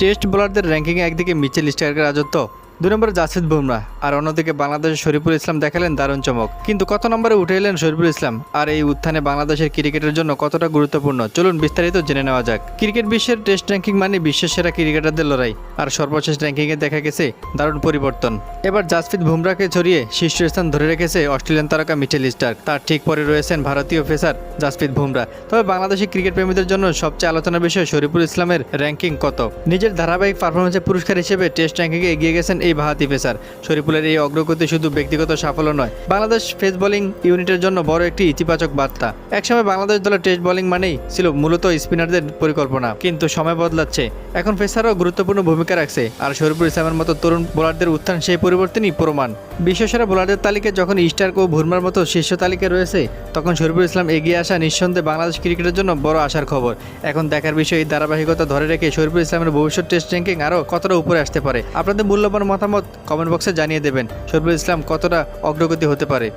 Test বোলারদের র্যাঙ্কিংয়ে একদিকে মিচেল স্টার্কের রাজত্ব, 2 নম্বরে জাসপ্রীত বুমরাহ, আর অন্যদিকে বাংলাদেশের শরীফুল ইসলাম দেখালেন দারুণ চমক। কিন্তু কত নম্বরে উঠে এলেন শরীফুল ইসলাম, আর এই উত্থানে বাংলাদেশের ক্রিকেটের জন্য কতটা গুরুত্বপূর্ণ, চলুন বিস্তারিত জেনে নেওয়া যাক। ক্রিকেট বিশ্বের টেস্ট র্যাঙ্কিং মানে বিশ্বের সেরা ক্রিকেটারদের লড়াই, আর সর্বশেষ র্যাঙ্কিংয়ে দেখা গেছে দারুণ পরিবর্তন। এবার জাসপ্রীত বুমরাহকে ছড়িয়ে শীর্ষস্থান ধরে রেখেছে অস্ট্রেলিয়ান তারকা মিচেল স্টার্ক, তার ঠিক পরে রয়েছেন ভারতীয় পেসার জাসপ্রীত বুমরাহ। তবে বাংলাদেশি ক্রিকেট প্রেমীদের জন্য সবচেয়ে আলোচনার বিষয় শরীফুল ইসলামের র্যাঙ্কিং কত। নিজের ধারাবাহিক পারফরমেন্সের পুরস্কার হিসেবে টেস্ট র্যাঙ্কিংয়ে এগিয়ে গেছেন এই বাহাতি পেসার। শরীফুলের এই অগ্রগতি শুধু ব্যক্তিগত সাফল্য নয়, বাংলাদেশ পেস বোলিং ইউনিটের জন্য বড় একটি ইতিবাচক বার্তা। একসময় বাংলাদেশ দলের টেস্ট বোলিং মানেই ছিল মূলত স্পিনারদের পরিকল্পনা, কিন্তু সময় বদলাচ্ছে, এখন পেসারও গুরুত্বপূর্ণ ভূমিকা রাখছে, আর শরীফুল ইসলামের মতো তরুণ বোলারদের উত্থান সেই পরিবর্তনই প্রমাণ। বিশ্বসেরা বোলারদের তালিকায় যখন স্টার্ক ও বুমরাহর মতো শীর্ষ তালিকায় রয়েছে, তখন শরীফুল ইসলাম এগিয়ে আসা নিঃসন্দেহে বাংলাদেশ ক্রিকেটের জন্য বড় আশার খবর। এখন দেখার বিষয় এই ধারাবাহিকতা ধরে রেখে শরীফুল ইসলামের ভবিষ্যৎ টেস্ট র্যাঙ্কিং আরও কতটা উপরে আসতে পারে। আপনাদের মূল্যবান মতামত কমেন্ট বক্সে জানিয়ে দেবেন, শরীফুল ইসলাম কতটা অগ্রগতি হতে পারে।